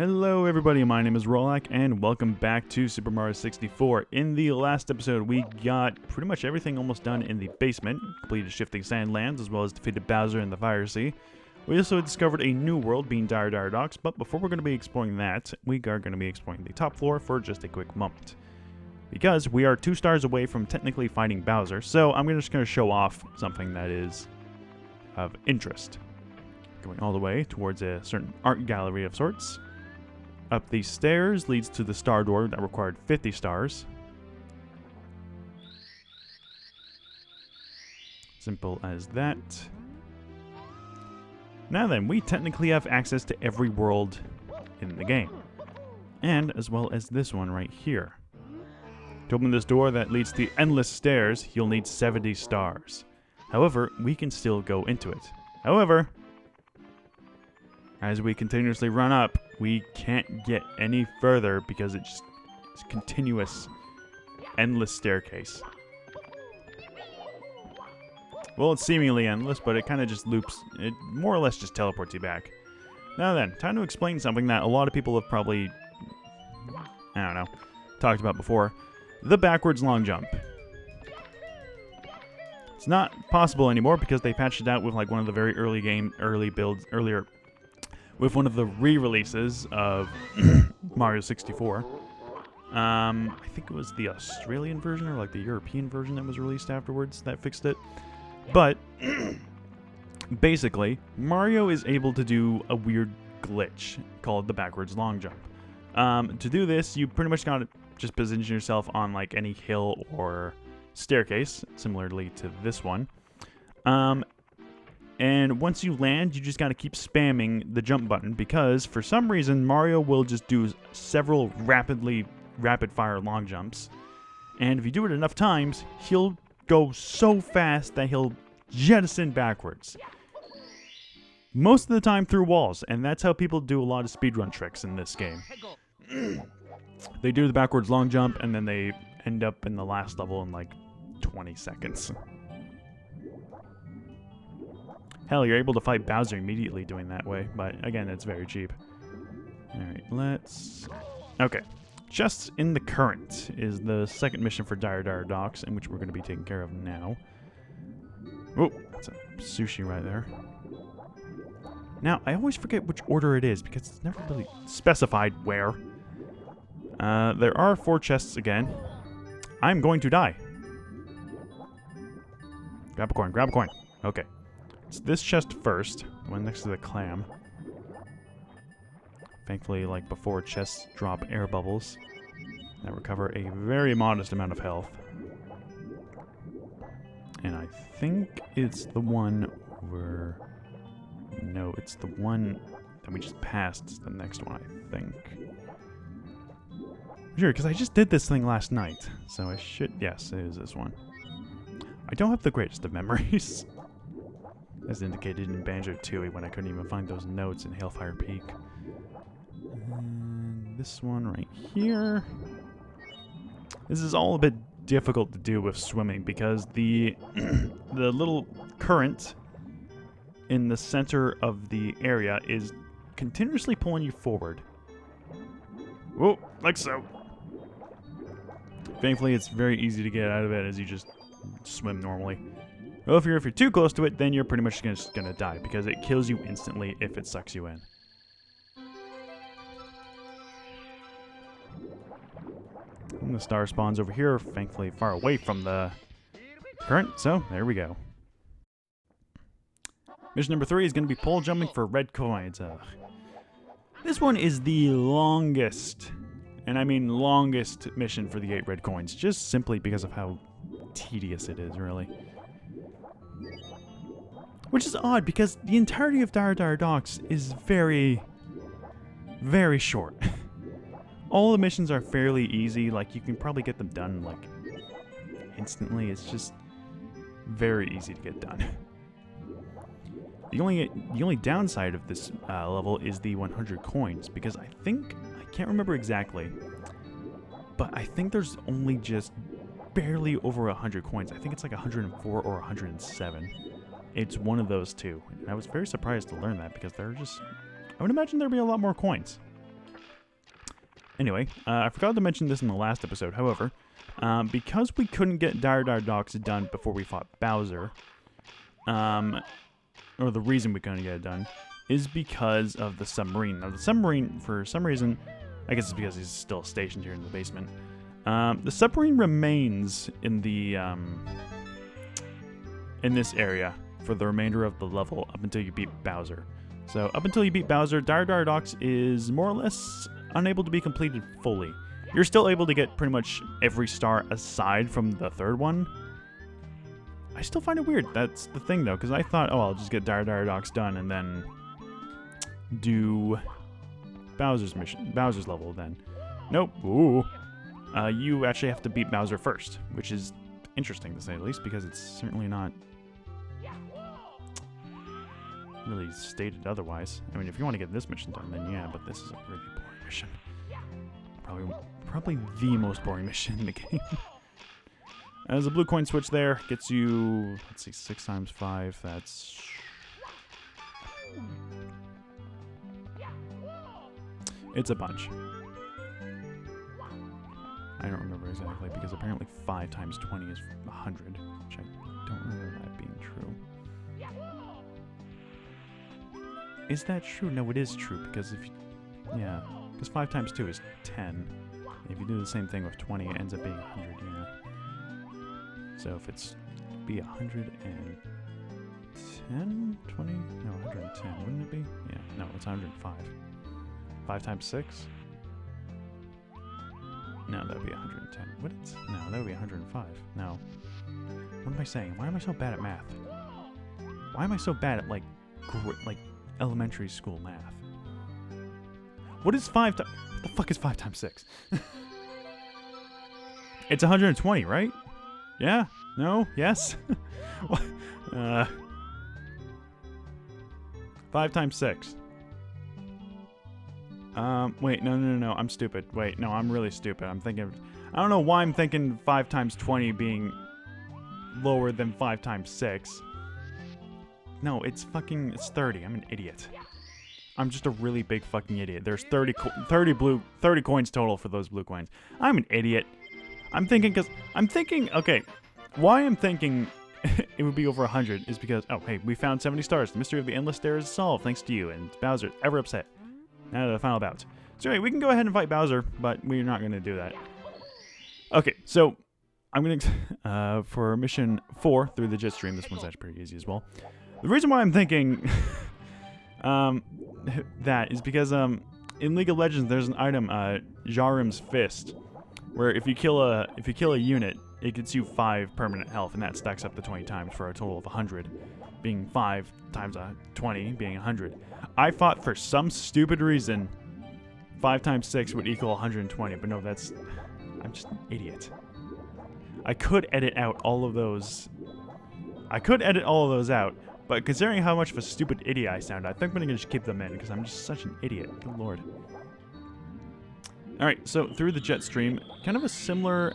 Hello everybody, my name is Rolak and welcome back to Super Mario 64. In the last episode we got pretty much everything almost done in the basement, completed Shifting Sand Lands as well as defeated Bowser in the Fire Sea. We also discovered a new world being Dire Docks, but before we're going to be exploring that, we are going to be exploring the top floor for just a quick moment. Because we are 2 stars away from technically fighting Bowser, so I'm just going to show off something that is of interest. Going all the way towards a certain art gallery of sorts. Up these stairs leads to the star door that required 50 stars. Simple as that. Now then, we technically have access to every world in the game. And as well as this one right here. To open this door that leads to endless stairs, you'll need 70 stars. However, we can still go into it. However, as we continuously run up, we can't get any further because it's a continuous, endless staircase. Well, it's seemingly endless, but it kind of just loops. It more or less just teleports you back. Now then, time to explain something that a lot of people have probably, I don't know, talked about before. The backwards long jump. It's not possible anymore because they patched it out with like one of the very with one of the re-releases of Mario 64. I think it was the Australian version or like the European version that was released afterwards that fixed it. But basically, Mario is able to do a weird glitch called the backwards long jump. To do this, you pretty much gotta just position yourself on like any hill or staircase, similarly to this one. And once you land, you just gotta keep spamming the jump button because for some reason Mario will just do several rapid-fire long jumps. And if you do it enough times, he'll go so fast that he'll jettison backwards. Most of the time through walls, and that's how people do a lot of speedrun tricks in this game. They do the backwards long jump, and then they end up in the last level in like 20 seconds. Hell, you're able to fight Bowser immediately doing that way, but again, it's very cheap. Alright, let's... Okay. Chests in the Current is the second mission for Dire Docks, in which we're going to be taking care of now. Oh, that's a sushi right there. Now, I always forget which order it is, because it's never really specified where. There are 4 chests again. I'm going to die. Grab a coin, grab a coin. Okay. It's this chest first, the one next to the clam. Thankfully, like before, chests drop air bubbles that recover a very modest amount of health. And I think it's the one where... No, it's the one that we just passed. It's the next one, I think. Sure, because I just did this thing last night, so I should... Yes, it is this one. I don't have the greatest of memories. As indicated in Banjo-Tooie when I couldn't even find those notes in Hailfire Peak. And this one right here. This is all a bit difficult to do with swimming because the little current in the center of the area is continuously pulling you forward. Whoa, like so. Thankfully, it's very easy to get out of it as you just swim normally. Well, if you're too close to it, then you're pretty much just gonna die because it kills you instantly if it sucks you in. And the star spawns over here, thankfully far away from the current, so there we go. Mission number 3 is gonna be pole jumping for red coins. This one is the longest, and I mean longest mission for the 8 red coins, just simply because of how tedious it is, really. Which is odd, because the entirety of Dire Docks is very, very short. All the missions are fairly easy, like you can probably get them done, like, instantly. It's just very easy to get done. The only downside of this level is the 100 coins, because I can't remember exactly, but I think there's only just barely over 100 coins. I think it's like 104 or 107. It's one of those two. And I was very surprised to learn that because there are just... I would imagine there'd be a lot more coins. Anyway, I forgot to mention this in the last episode. However, because we couldn't get Dire Docks done before we fought Bowser, or the reason we couldn't get it done, is because of the submarine. Now, the submarine, for some reason, I guess it's because he's still stationed here in the basement. The submarine remains in the in this area for the remainder of the level up until you beat Bowser. So up until you beat Bowser, Dire Docks is more or less unable to be completed fully. You're still able to get pretty much every star aside from the third one. I still find it weird. That's the thing though, because I thought, oh, I'll just get Dire Docks done and then do Bowser's mission, Bowser's level then. Nope. Ooh. You actually have to beat Bowser first, which is interesting to say the least, because it's certainly not really stated otherwise. I mean, if you want to get this mission done, then yeah, but this is a really boring mission. Probably the most boring mission in the game. There's a blue coin switch there. Gets you, let's see, 6 times 5. That's... It's a bunch. I don't remember exactly, because apparently 5 times 20 is 100, which I don't remember that being true. Is that true? No, it is true, because if you... Yeah, because 5 times 2 is 10. If you do the same thing with 20, it ends up being 100, yeah. So if it's be 110, 20? No, 110, wouldn't it be? Yeah, no, it's 105. 5 times 6? No, that would be 110. Would it? No, that would be 105. No. What am I saying? Why am I so bad at math? Why am I so bad at, like elementary school math? What is 5 times... What the fuck is 5 times 6? It's 120, right? Yeah? No? Yes? 5 times 6. Wait, no, I'm stupid. Wait, no, I'm really stupid. I'm thinking... I don't know why I'm thinking 5 times 20 being lower than 5 times 6. No, it's 30. I'm an idiot. I'm just a really big fucking idiot. There's 30 coins total for those blue coins. I'm an idiot. Okay, why I'm thinking it would be over 100 is because, oh, hey, we found 70 stars. The mystery of the endless stairs is solved thanks to you, and Bowser, ever upset. Now to the final bout. So anyway, we can go ahead and fight Bowser, but we're not going to do that. Okay, so I'm going to, for mission 4 through the jet stream, this one's actually pretty easy as well. The reason why I'm thinking that is because in League of Legends there's an item, Jarim's Fist, where if you kill a unit, it gets you 5 permanent health, and that stacks up to 20 times for a total of 100, being 5 times 20 being 100. I thought for some stupid reason 5 times 6 would equal 120, but no, I'm just an idiot. I could edit out all of those. Out, but considering how much of a stupid idiot I sound, I think I'm gonna just keep them in because I'm just such an idiot. Good lord. Alright, so through the jet stream, kind of a similar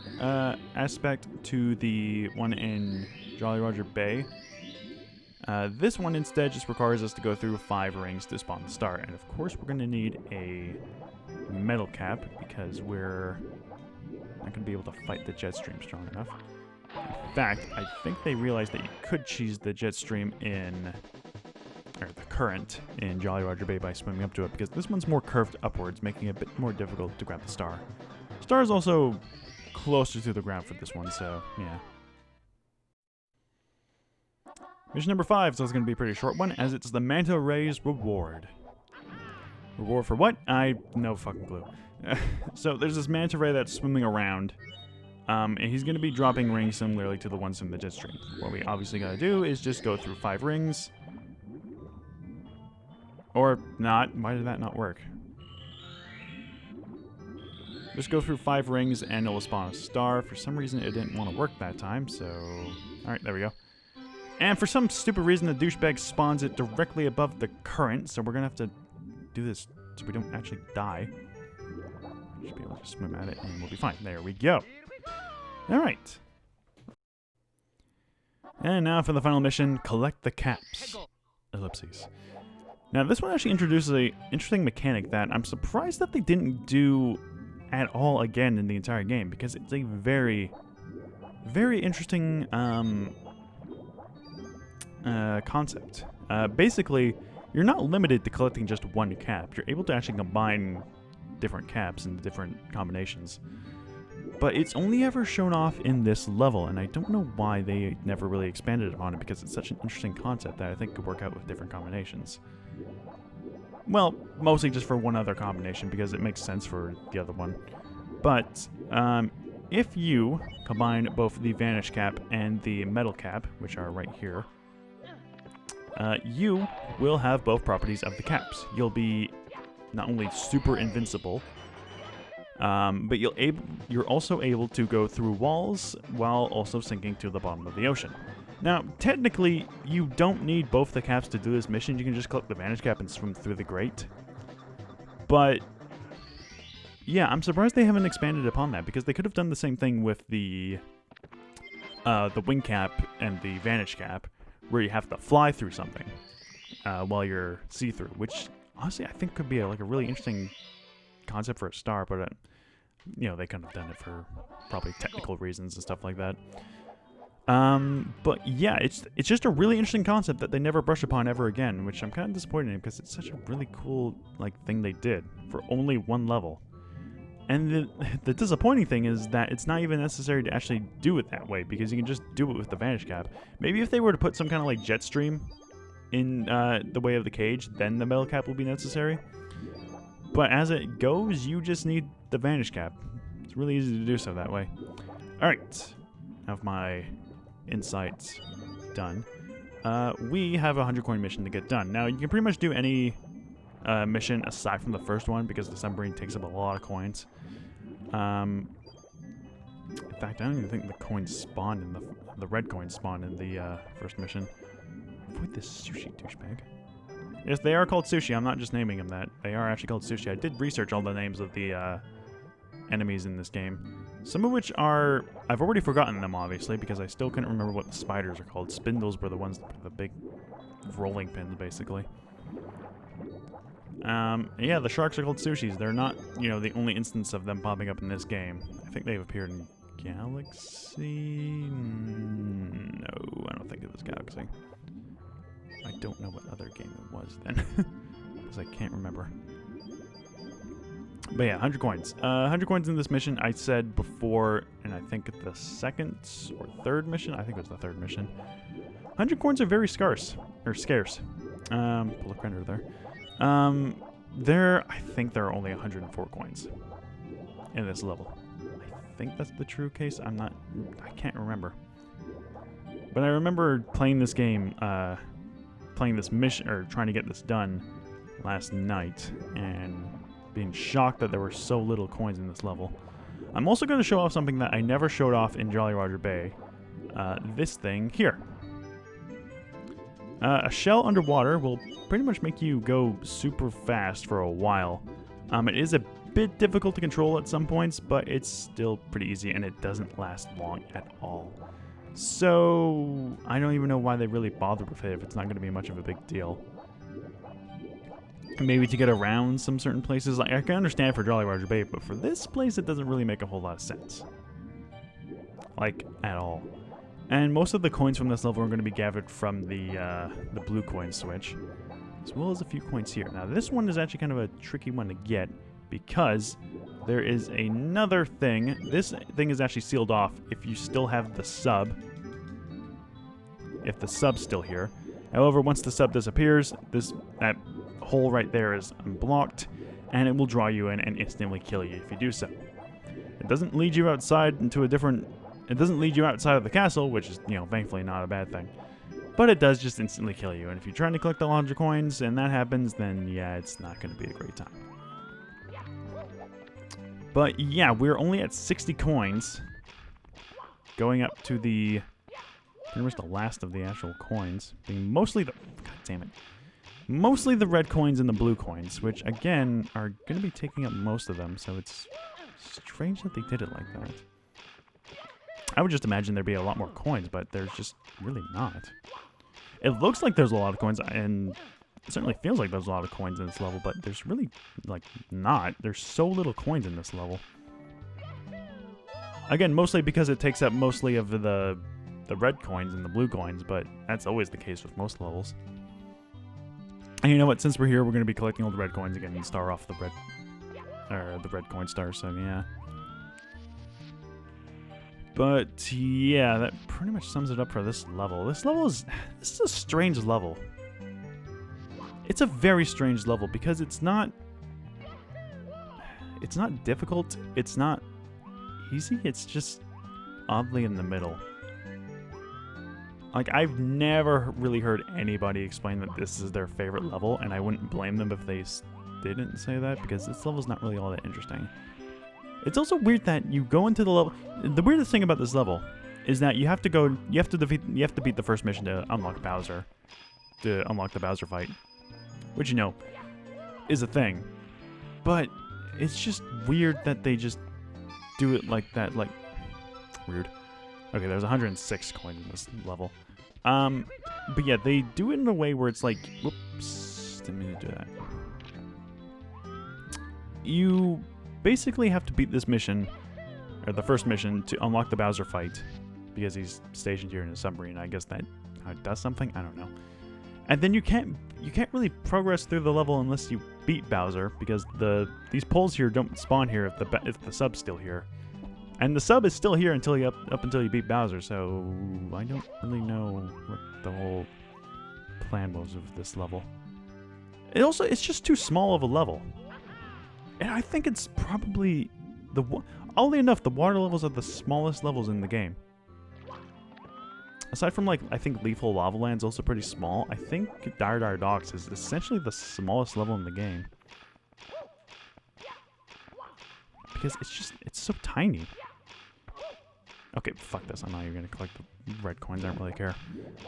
aspect to the one in Jolly Roger Bay. This one instead just requires us to go through 5 rings to spawn the star, and of course we're going to need a metal cap because we're not going to be able to fight the jet stream strong enough. In fact, I think they realized that you could cheese the jet stream or the current in Jolly Roger Bay by swimming up to it, because this one's more curved upwards, making it a bit more difficult to grab the star. Star is also closer to the ground for this one, so yeah. Mission number 5, so it's going to be a pretty short one, as it's the Manta Ray's reward. Reward for what? I no fucking clue. So there's this Manta Ray that's swimming around, and he's going to be dropping rings similarly to the ones from the jet stream. What we obviously got to do is just go through 5 rings. Or not. Why did that not work? Just go through 5 rings and it will spawn a star. For some reason it didn't want to work that time, so... Alright, there we go. And for some stupid reason the douchebag spawns it directly above the current, so we're gonna have to do this so we don't actually die. Should be able to swim at it and we'll be fine. There we go. Alright. And now for the final mission, collect the caps. Ellipses. Now this one actually introduces an interesting mechanic that I'm surprised that they didn't do at all again in the entire game, because it's a very, very interesting concept. Basically, you're not limited to collecting just one cap. You're able to actually combine different caps into different combinations. But it's only ever shown off in this level, and I don't know why they never really expanded upon it, because it's such an interesting concept that I think could work out with different combinations. Well, mostly just for one other combination, because it makes sense for the other one. But if you combine both the Vanish Cap and the Metal Cap, which are right here, you will have both properties of the caps. You'll be not only super invincible, but you're also able to go through walls while also sinking to the bottom of the ocean. Now, technically, you don't need both the caps to do this mission. You can just collect the Vanish Cap and swim through the grate. But yeah, I'm surprised they haven't expanded upon that, because they could have done the same thing with the Wing Cap and the Vanish Cap, where you have to fly through something while you're see-through, which honestly I think could be a really interesting concept for a star, but you know, they couldn't have done it for probably technical reasons and stuff like that. But yeah, it's just a really interesting concept that they never brush upon ever again, which I'm kind of disappointed in, because it's such a really cool thing they did for only one level. And the disappointing thing is that it's not even necessary to actually do it that way, because you can just do it with the Vanish Cap. Maybe if they were to put some kind of jet stream in the way of the cage, then the Metal Cap will be necessary. But as it goes, you just need the Vanish Cap. It's really easy to do so that way. Alright, have my insights done. We have a 100 coin mission to get done. Now, you can pretty much do any mission aside from the first one, because the submarine takes up a lot of coins. In fact, I don't even think the coins spawn in the red coins spawn in the first mission. Avoid this sushi douchebag. Yes, they are called sushi. I'm not just naming them that. They are actually called sushi. I did research all the names of the enemies in this game. Some of which are... I've already forgotten them, obviously, because I still couldn't remember what the spiders are called. Spindles were the ones with the big rolling pins, basically. Yeah, the sharks are called sushis. They're not, you know, the only instance of them popping up in this game. I think they've appeared in Galaxy... No, I don't think it was Galaxy. I don't know what other game it was then, because I can't remember. But yeah, 100 coins. 100 coins in this mission. I said before, and I think the second or third mission, I think it was the third mission, 100 coins are very scarce. Pull a printer there. I think there are only 104 coins in this level. I think that's the true case. I can't remember. But I remember playing this game, playing this mission, or trying to get this done last night, and being shocked that there were so little coins in this level. I'm also going to show off something that I never showed off in Jolly Roger Bay. This thing here. A shell underwater will pretty much make you go super fast for a while. It is a bit difficult to control at some points, but it's still pretty easy, and it doesn't last long at all. So I don't even know why they really bothered with it if it's not going to be much of a big deal. Maybe to get around some certain places. Like, I can understand for Jolly Roger Bay, but for this place it doesn't really make a whole lot of sense. Like, at all. And most of the coins from this level are going to be gathered from the blue coin switch, as well as a few coins here. Now, this one is actually kind of a tricky one to get, because there is another thing. This thing is actually sealed off if you still have the sub. If the sub's still here. However, once the sub disappears, that hole right there is unblocked, and it will draw you in and instantly kill you if you do so. It doesn't lead you outside into a different... It doesn't lead you outside of the castle, which is, you know, thankfully not a bad thing. But it does just instantly kill you, and if you're trying to collect the 100 coins and that happens, then yeah, it's not going to be a great time. But yeah, we're only at 60 coins, going up to the... pretty much the last of the actual coins, being mostly the... God damn it. Mostly the red coins and the blue coins, which, again, are going to be taking up most of them, so it's strange that they did it like that. I would just imagine there'd be a lot more coins, but there's just really not. It looks like there's a lot of coins, and it certainly feels like there's a lot of coins in this level, but there's really, like, not. There's so little coins in this level. Again, mostly because it takes up mostly of the red coins and the blue coins, but that's always the case with most levels. And you know what? Since we're here, we're going to be collecting all the red coins again and star off the red coin stars. So yeah. But yeah, that pretty much sums it up for this level. This is a strange level. It's a very strange level because it's not difficult. It's not easy. It's just oddly in the middle. Like, I've never really heard anybody explain that this is their favorite level, and I wouldn't blame them if they didn't say that, because this level's not really all that interesting. It's also weird that you go into the level. The weirdest thing about this level is that you have to beat the first mission to unlock Bowser, to unlock the Bowser fight, which, you know, is a thing. But it's just weird that they just do it like that, like, weird. Okay, there's 106 coins in this level. But yeah, they do it in a way where it's like, whoops, didn't mean to do that. You basically have to beat this mission, or the first mission, to unlock the Bowser fight, because he's stationed here in a submarine. I guess that does something. I don't know. And then you can't really progress through the level unless you beat Bowser, because these poles here don't spawn here if the sub's still here. And the sub is still here until up until you beat Bowser, so I don't really know what the whole plan was of this level. It's just too small of a level. And I think it's probably oddly enough, the water levels are the smallest levels in the game. Aside from, like, I think Lethal Lava Land's also pretty small. I think Dire Dire Docks is essentially the smallest level in the game. Because it's so tiny. Okay, fuck this. I know you're gonna collect the red coins. I don't really care.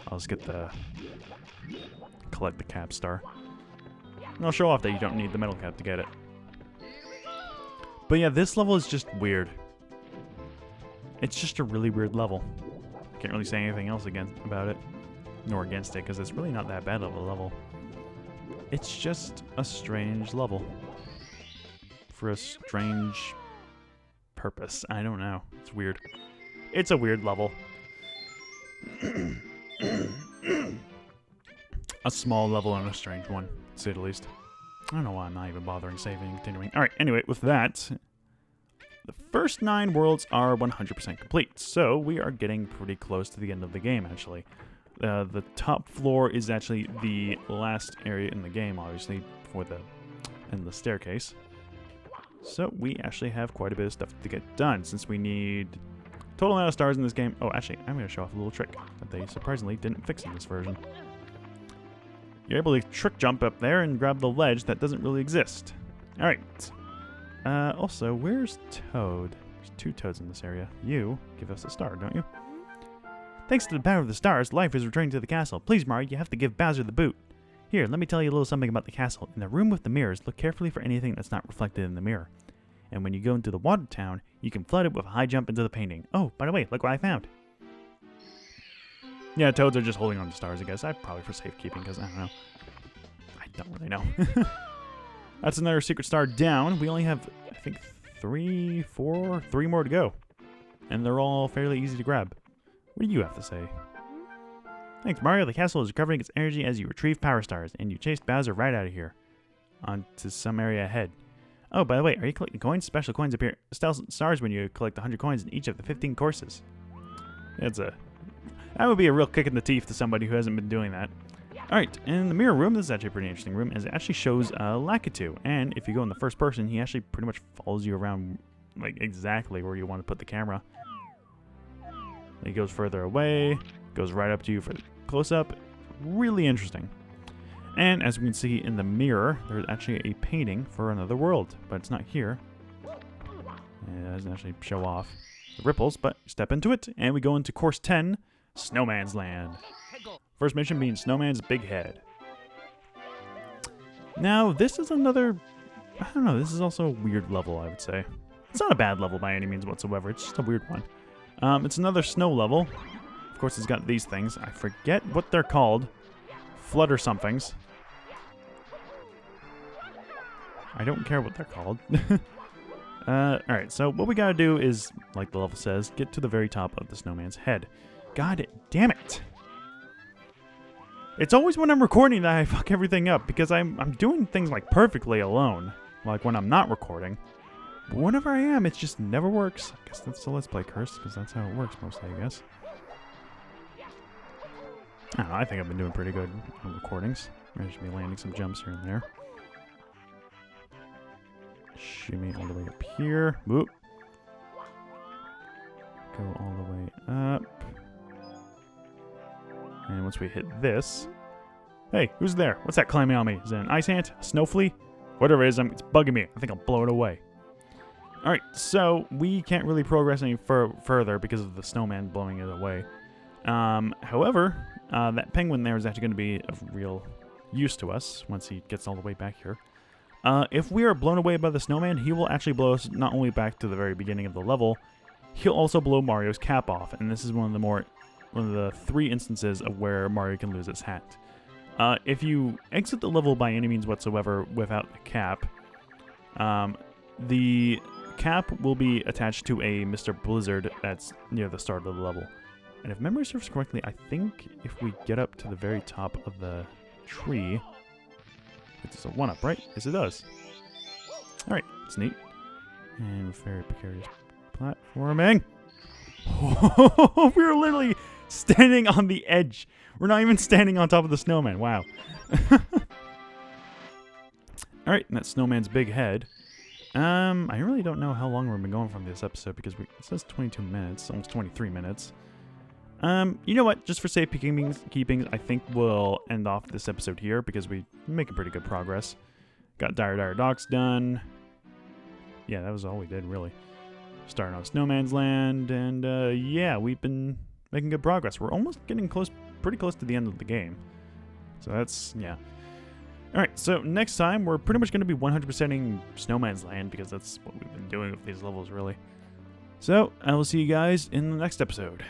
I'll just collect the cap star. And I'll show off that you don't need the metal cap to get it. But yeah, this level is just weird. It's just a really weird level. Can't really say anything else about it, nor against it, because it's really not that bad of a level. It's just a strange level. For a strange purpose. I don't know. It's weird. It's a weird level. A small level and a strange one, to say the least. I don't know why I'm not even bothering saving and continuing. Alright, anyway, with that, the first 9 worlds are 100% complete, so we are getting pretty close to the end of the game, actually. The top floor is actually the last area in the game, obviously, for the staircase. So we actually have quite a bit of stuff to get done, since we need total amount of stars in this game. Oh, actually, I'm going to show off a little trick that they surprisingly didn't fix in this version. You're able to trick jump up there and grab the ledge that doesn't really exist. Alright. Also, where's Toad? There's 2 Toads in this area. You give us a star, don't you? Thanks to the power of the stars, life is returning to the castle. Please, Mario, you have to give Bowser the boot. Here, let me tell you a little something about the castle. In the room with the mirrors, look carefully for anything that's not reflected in the mirror. And when you go into the water town, you can flood it with a high jump into the painting. Oh, by the way, look what I found. Yeah, Toads are just holding on to stars, I guess. Probably for safekeeping, because I don't know. I don't really know. That's another secret star down. We only have, I think, 3 more to go. And they're all fairly easy to grab. What do you have to say? Thanks, Mario. The castle is recovering its energy as you retrieve power stars, and you chased Bowser right out of here. Onto some area ahead. Oh, by the way, are you collecting coins? Special coins appear stars when you collect 100 coins in each of the 15 courses. That would be a real kick in the teeth to somebody who hasn't been doing that. Alright, in the mirror room, this is actually a pretty interesting room, as it actually shows Lakitu. And if you go in the first person, he actually pretty much follows you around, like, exactly where you want to put the camera. He goes further away, goes right up to you for the close-up. Really interesting. And as we can see in the mirror, there's actually a painting for another world, but it's not here. It doesn't actually show off the ripples, but step into it, and we go into course 10, Snowmans Land. First mission being Snowman's Big Head. Now, this is another, I don't know, this is also a weird level, I would say. It's not a bad level by any means whatsoever, it's just a weird one. It's another snow level. Of course, it's got these things. I forget what they're called. Flutter somethings. I don't care what they're called. Alright, so what we gotta do is, like the level says, get to the very top of the snowman's head. God damn it! It's always when I'm recording that I fuck everything up, because I'm doing things like perfectly alone, like when I'm not recording. But whenever I am, it just never works. I guess that's the Let's Play curse, because that's how it works mostly, I guess. I don't know, I think I've been doing pretty good on recordings. I should be landing some jumps here and there. Shimmy all the way up here. Whoop. Go all the way up. And once we hit this... Hey, who's there? What's that climbing on me? Is it an ice ant? A snow flea? Whatever it is, it's bugging me. I think I'll blow it away. Alright, so we can't really progress any further because of the snowman blowing it away. However, that penguin there is actually going to be of real use to us once he gets all the way back here. If we are blown away by the snowman, he will actually blow us not only back to the very beginning of the level, he'll also blow Mario's cap off, and this is one of the 3 instances of where Mario can lose his hat. If you exit the level by any means whatsoever without the cap will be attached to a Mr. Blizzard that's near the start of the level. And if memory serves correctly, I think if we get up to the very top of the tree... It's a 1-up, right? Yes, it does. Alright, it's neat. And very precarious platforming. We're literally standing on the edge. We're not even standing on top of the snowman. Wow. Alright, and that's Snowman's big head. I really don't know how long we've been going from this episode because it says 22 minutes, almost 23 minutes. You know what? Just for safekeeping, I think we'll end off this episode here because we're making pretty good progress. Got Dire Docks done. Yeah, that was all we did, really. Starting on Snowman's Land, and yeah, we've been making good progress. We're almost getting pretty close to the end of the game. So that's, yeah. Alright, so next time, we're pretty much going to be 100%ing Snowman's Land because that's what we've been doing with these levels, really. So, I will see you guys in the next episode.